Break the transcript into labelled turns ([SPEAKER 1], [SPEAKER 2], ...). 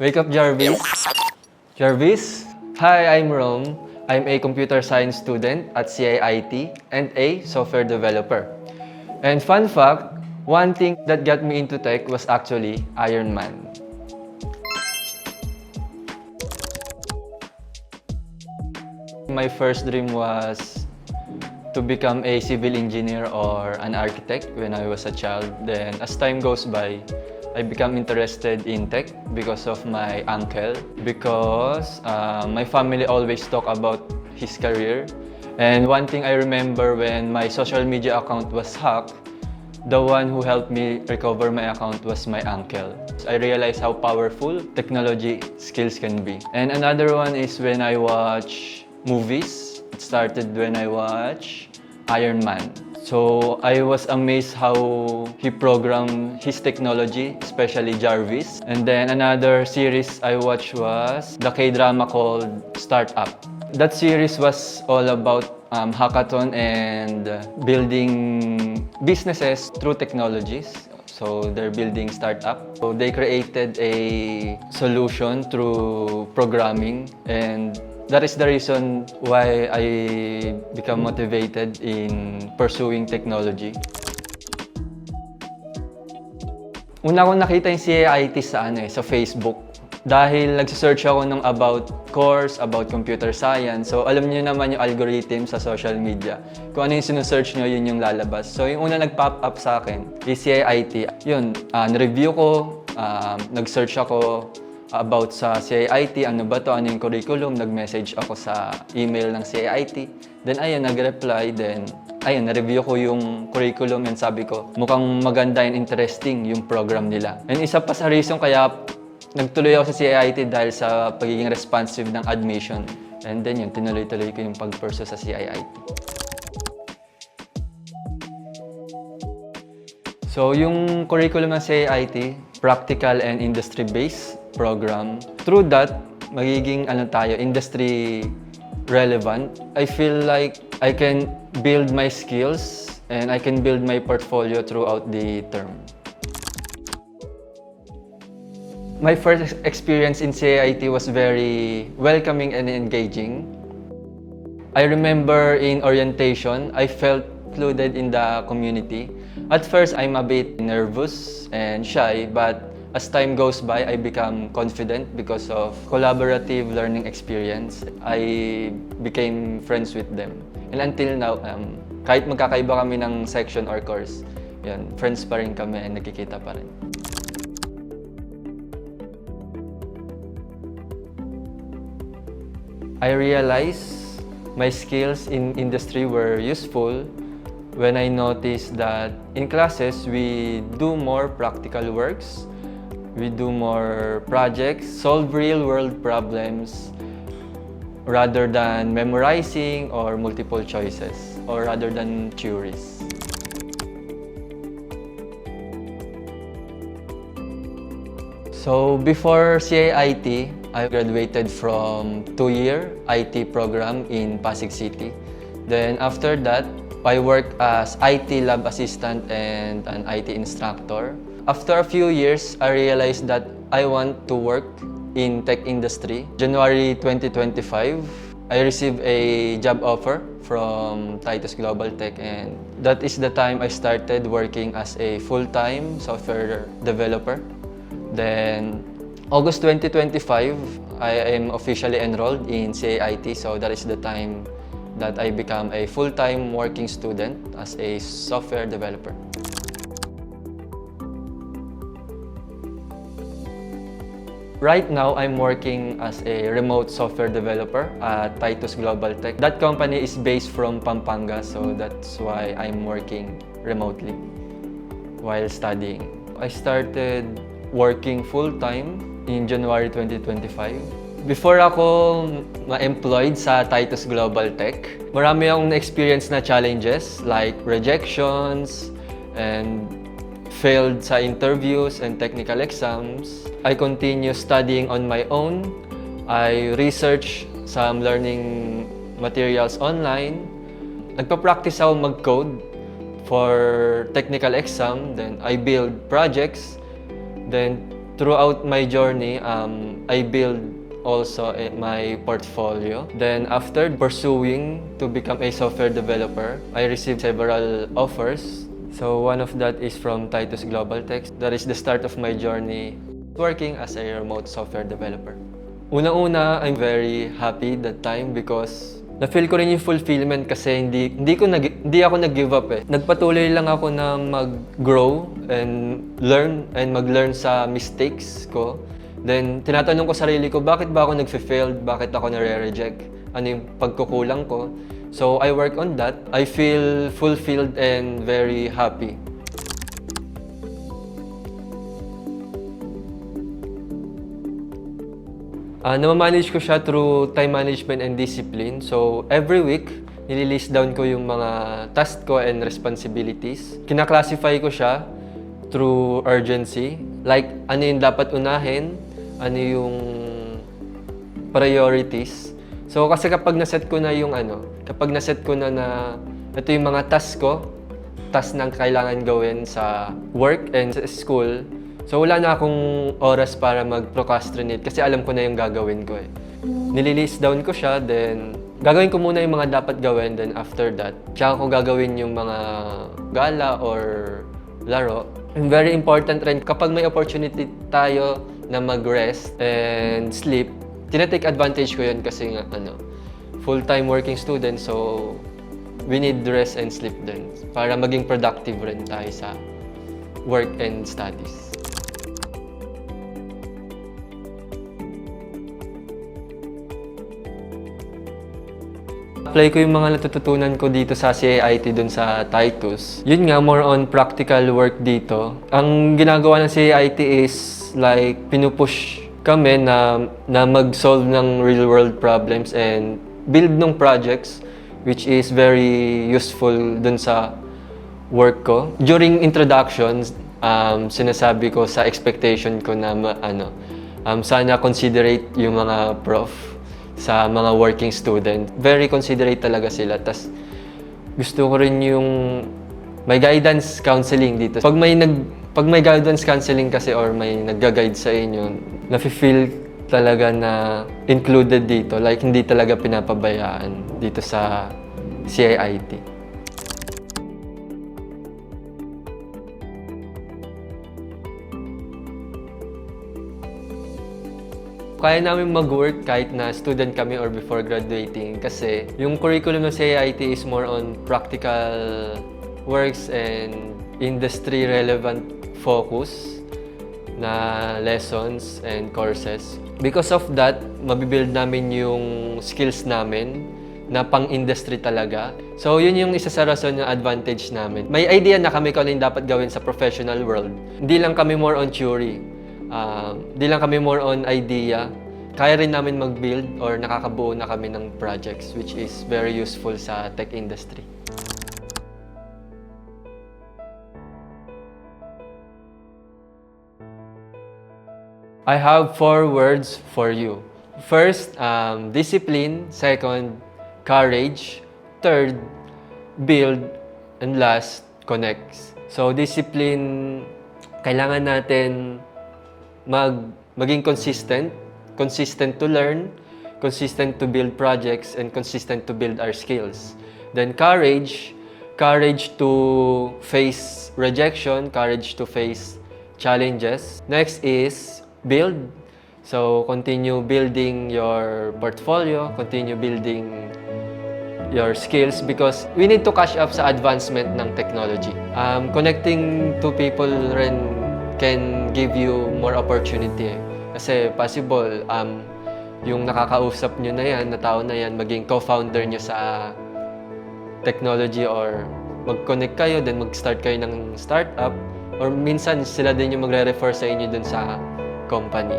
[SPEAKER 1] Wake up, Jarvis. Jarvis? Hi, I'm Rome. I'm a computer science student at CIIT and a software developer. And fun fact, one thing that got me into tech was actually Iron Man. My first dream was to become a civil engineer or an architect when I was a child. Then as time goes by, I become interested in tech because of my uncle. Because my family always talk about his career. And one thing I remember when my social media account was hacked, the one who helped me recover my account was my uncle. I realized how powerful technology skills can be. And another one is when I watch movies. It started when I watched Iron Man. So I was amazed how he programmed his technology, especially Jarvis. And then another series I watched was the K-drama called Startup. That series was all about hackathon and building businesses through technologies. So they're building startup. So they created a solution through programming, and that is the reason why I become motivated in pursuing technology. Una kong nakita yung CIIT sa Facebook. Dahil nagsisearch ako ng about course, about computer science. So alam niyo naman yung algorithm sa social media. Kung ano yung sinesearch nyo, yun yung lalabas. So yung una nag-pop up sa akin is CIIT. Yun, na-review ko, nag-search ako about sa CIIT, ano ba to, ano yung curriculum, nag-message ako sa email ng CIIT. Then ayun, nag-reply, then ayun, na-review ko yung curriculum and sabi ko, mukhang maganda and interesting yung program nila. And isa pa sa reason kaya nagtuloy ako sa CIIT dahil sa pagiging responsive ng admission. And then yun, tinuloy-tuloy ko yung pag-pursue sa CIIT. So yung curriculum ng CIIT, practical and industry-based program. Through that, magiging industry relevant. I feel like I can build my skills and I can build my portfolio throughout the term. My first experience in CIIT was very welcoming and engaging. I remember in orientation, I felt included in the community. At first, I'm a bit nervous and shy, but as time goes by, I become confident because of collaborative learning experience. I became friends with them. And until now, kahit magkakaiba kami ng section or course, yun, friends pa rin kami and nagkikita pa rin. I realized my skills in industry were useful when I noticed that in classes we do more practical works, we do more projects, solve real-world problems rather than memorizing or multiple choices or rather than theories. So before CIIT, I graduated from 2-year IT program in Pasig City. Then after that, I worked as IT lab assistant and an IT instructor. After a few years, I realized that I want to work in tech industry. January 2025, I received a job offer from Titus Global Tech, and that is the time I started working as a full-time software developer. Then August 2025, I am officially enrolled in CIIT, so that is the time that I become a full-time working student as a software developer. Right now, I'm working as a remote software developer at Titus Global Tech. That company is based from Pampanga, so that's why I'm working remotely while studying. I started working full-time in January 2025. Before ako ma-employed sa Titus Global Tech, marami akong na-experience na challenges like rejections and failed sa interviews and technical exams. I continue studying on my own. I research some learning materials online. Nagpa-practice ako mag-code for technical exam. Then I build projects. Then Throughout my journey, I build also my portfolio. Then after pursuing to become a software developer, I received several offers. So one of that is from Titus Global Tech. That is the start of my journey working as a remote software developer. Una-una, I'm very happy that time because na-feel ko rin yung fulfillment kasi hindi ako nag-give up eh. Nagpatuloy lang ako na mag-grow and mag-learn sa mistakes ko. Then, tinatanong ko sarili ko, bakit ba ako nag-failed? Bakit ako nare-reject? Ano yung pagkukulang ko? So, I work on that. I feel fulfilled and very happy. Na-manage ko siya through time management and discipline. So, every week, nililist down ko yung mga tasks ko and responsibilities. Kina-classify ko siya through urgency. Like, ano yung dapat unahin, ano yung priorities. So, kasi kapag naset ko na ito yung mga tasks na kailangan gawin sa work and sa school, so wala na akong oras para mag-procrastinate kasi alam ko na yung gagawin ko eh. Nililist down ko siya, then gagawin ko muna yung mga dapat gawin, then after that, tsaka ko gagawin yung mga gala or laro. And very important rin, kapag may opportunity tayo na mag-rest and sleep, tinatake advantage ko yun kasi nga, full-time working student, so we need rest and sleep din para maging productive rin tayo sa work and studies. Apply ko yung mga natututunan ko dito sa CAIT dun sa Titus. Yun nga, more on practical work dito. Ang ginagawa ng CAIT is like pinupush kami na mag-solve ng real-world problems and build ng projects which is very useful dun sa work ko. During introductions, sinasabi ko sa expectation ko na sana considerate yung mga prof sa mga working student. Very considerate talaga sila. Tas gusto ko rin yung may guidance counseling dito. Pag may guidance counseling kasi or may nagga-guide sa inyo, nafe-feel talaga na included dito. Like hindi talaga pinapabayaan dito sa CAIT. Kaya namin mag-work kahit na student kami or before graduating kasi yung curriculum ng CAIT is more on practical works and industry-relevant focus na lessons and courses. Because of that, mabibuild namin yung skills namin na pang-industry talaga. So yun yung isa sa rason ng advantage namin. May idea na kami kung ano yung dapat gawin sa professional world. Hindi lang kami more on theory. Di lang kami more on idea. Kaya rin namin mag-build or nakakabuo na kami ng projects which is very useful sa tech industry. I have 4 words for you. First, discipline. Second, courage. Third, build. And last, connects. So, discipline, kailangan natin maging consistent to learn, consistent to build projects, and consistent to build our skills. Then courage to face rejection, courage to face challenges. Next is build. So continue building your portfolio, continue building your skills because we need to catch up sa advancement ng technology. Connecting to people rin can give you more opportunity. Kasi possible, yung nakakausap nyo na yan, na tao na yan, maging co-founder nyo sa technology or mag-connect kayo, then mag-start kayo ng startup or minsan sila din yung magre-refer sa inyo dun sa company.